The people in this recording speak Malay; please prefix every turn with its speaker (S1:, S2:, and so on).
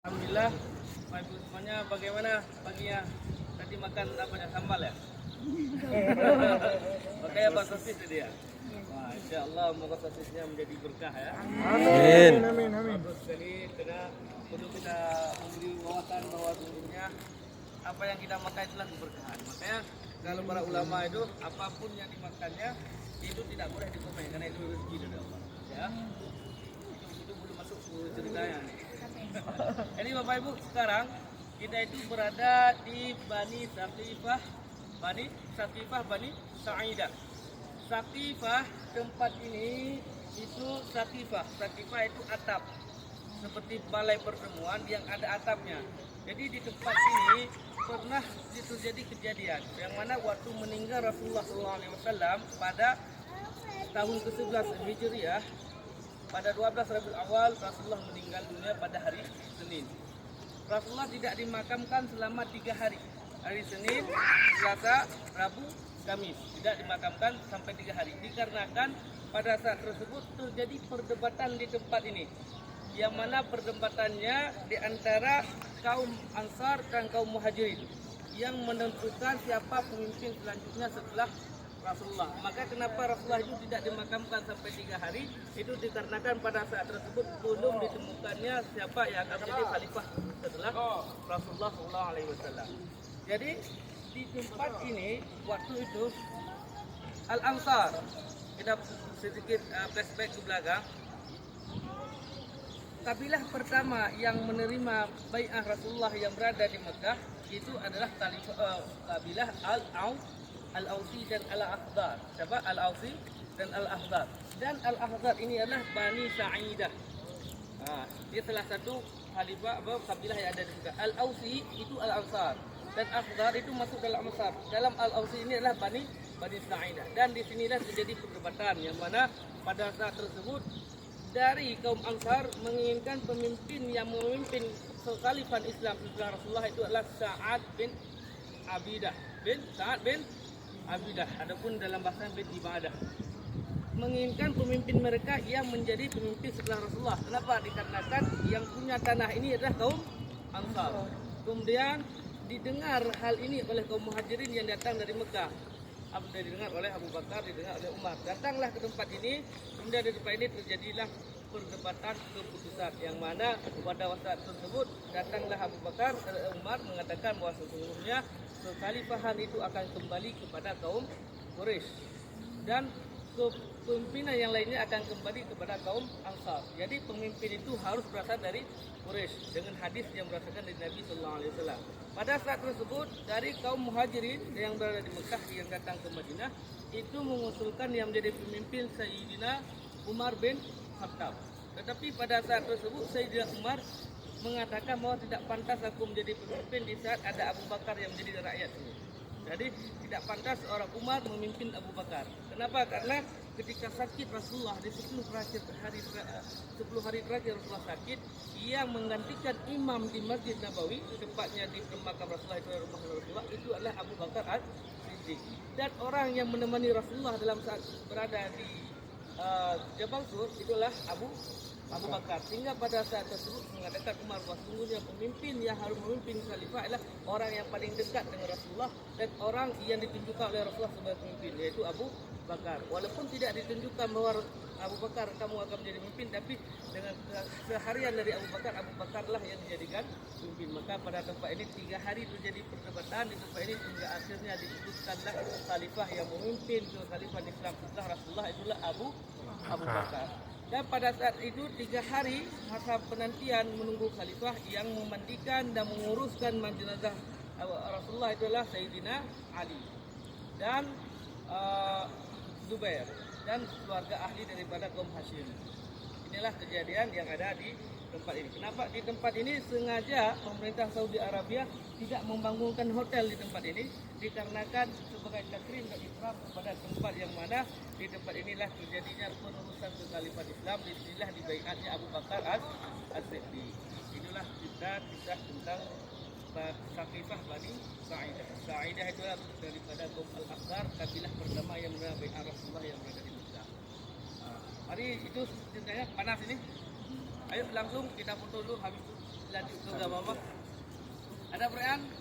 S1: Alhamdulillah, Bapak Ibu semuanya bagaimana paginya? Tadi makan apa ya? Sambal ya? Makanya apa sosis tadi ya? Wah, insya Allah moga sosisnya menjadi berkah ya.
S2: Amin.
S1: Bagus sekali karena perlu kita memberi wawasan bahwa sesungguhnya apa yang kita makan itulah keberkahan. Makanya kalau para ulama itu apapun yang dimakannya itu tidak boleh dikomeng karena itu rezeki dari Allah. Ya, itu belum masuk ke ceritanya nih. Jadi Bapak Ibu sekarang kita itu berada di Bani Saqifah, Bani Sa'idah. Saqifah tempat ini itu Saqifah itu atap. Seperti balai pertemuan yang ada atapnya. Jadi di tempat ini pernah terjadi kejadian yang mana waktu meninggal Rasulullah SAW pada tahun ke-11 Hijriah, pada 12 Rabiul Awal Rasulullah meninggal dunia pada hari Senin. Rasulullah tidak dimakamkan selama 3 hari. Hari Senin, Selasa, Rabu, Kamis. Tidak dimakamkan sampai 3 hari. Dikarenakan pada saat tersebut terjadi perdebatan di tempat ini. Yang mana perdebatannya di antara kaum Ansar dan kaum Muhajirin yang menentukan siapa pemimpin selanjutnya setelah Rasulullah. Maka kenapa Rasulullah itu tidak dimakamkan sampai 3 hari? Itu dikarenakan pada saat tersebut belum ditemukannya siapa yang akan menjadi khalifah setelah Rasulullah SAW. Jadi di tempat ini waktu itu Al-Ansar, kita sedikit flashback ke belakang. Kabilah pertama yang menerima bai'ah Rasulullah yang berada di Mekah itu adalah kabilah Al-Ausi dan Al-Akhdar. Siapa? Al-Ausi dan Al-Akhdar. Dan Al-Akhdar ini adalah Bani Sa'idah. Dia salah satu khalifah kabilah yang ada di Mekah. Al-Ausi itu Al-Ansar dan Akhdar itu masuk dalam Ansar. Dalam Al-Ausi ini adalah Bani Sa'idah. Dan di sinilah terjadi perdebatan yang mana pada saat tersebut dari kaum Ansar menginginkan pemimpin yang memimpin kekhalifahan Islam setelah Rasulullah itu adalah Sa'ad bin Abidah. Adapun dalam bahasa bin Ibadah menginginkan pemimpin mereka yang menjadi pemimpin setelah Rasulullah. Kenapa? Dikarenakan yang punya tanah ini adalah kaum Ansar. Kemudian didengar hal ini oleh kaum Muhajirin yang datang dari Mekah. Didengar oleh Abu Bakar, didengar oleh Umar. Datanglah ke tempat ini, kemudian di tempat ini terjadilah perdebatan keputusan yang mana pada saat tersebut datanglah Abu Bakar dan Umar mengatakan bahwa sesungguhnya kekhalifahan itu akan kembali kepada kaum Quraisy dan kepemimpinan yang lainnya akan kembali kepada kaum Ansar. Jadi pemimpin itu harus berasal dari Quraisy dengan hadis yang berdasarkan dari Nabi Sallallahu Alaihi Wasallam. Pada saat tersebut dari kaum Muhajirin yang berada di Mekah yang datang ke Madinah itu mengusulkan yang menjadi pemimpin Sayyidina Umar bin Khattab. Tetapi pada saat tersebut Sayyidina Umar mengatakan bahwa tidak pantas aku menjadi pemimpin di saat ada Abu Bakar yang menjadi rakyat ini. Jadi tidak pantas seorang Umar memimpin Abu Bakar. Kenapa? Karena ketika sakit Rasulullah di 10 hari terakhir Rasulullah sakit, ia menggantikan imam di Masjid Nabawi, tepatnya di makam Rasulullah itu rumah Rasulullah, itu adalah Abu Bakar As-Siddiq. Dan orang yang menemani Rasulullah dalam saat berada di Jabal Sur itulah Abu Bakar. Sehingga pada saat tersebut mengatakan Umar bahwa sesungguhnya pemimpin yang harus memimpin khalifah adalah orang yang paling dekat dengan Rasulullah dan orang yang ditunjukkan oleh Rasulullah sebagai pemimpin, yaitu Abu Bakar. Walaupun tidak ditunjukkan bahwa Abu Bakar kamu akan menjadi pemimpin, tapi dengan seharian dari Abu Bakarlah yang dijadikan pemimpin. Maka pada tempat ini 3 hari terjadi perdebatan di tempat ini hingga akhirnya diputuskanlah khalifah yang memimpin khalifah Islam setelah Rasulullah itulah Abu Bakar. Dan pada saat itu 3 hari masa penantian menunggu khalifah yang memandikan dan menguruskan jenazah Rasulullah itulah Sayyidina Ali dan Zubair dan keluarga ahli daripada kaum Hashim. Inilah kejadian yang ada di tempat ini. Kenapa di tempat ini sengaja pemerintah Saudi Arabia tidak membangunkan hotel di tempat ini? Dikarenakan sebagai takrim dan ikram kepada tempat yang mana di tempat inilah terjadinya penerusan kekhalifahan Islam. Di sinilah dibaiatnya Abu Bakar As-Siddiq. Inilah kisah tentang Saqifah Bani Sa'idah. Sa'idah itu daripada kaum Al-Akhdar, kabilah pertama yang menerima baiat Rasulullah yang berada di Mekah. Mari itu ceritanya panas ini. Ayo langsung kita foto dulu habis lanjut ke gambar. apa-apa. Ada pertanyaan?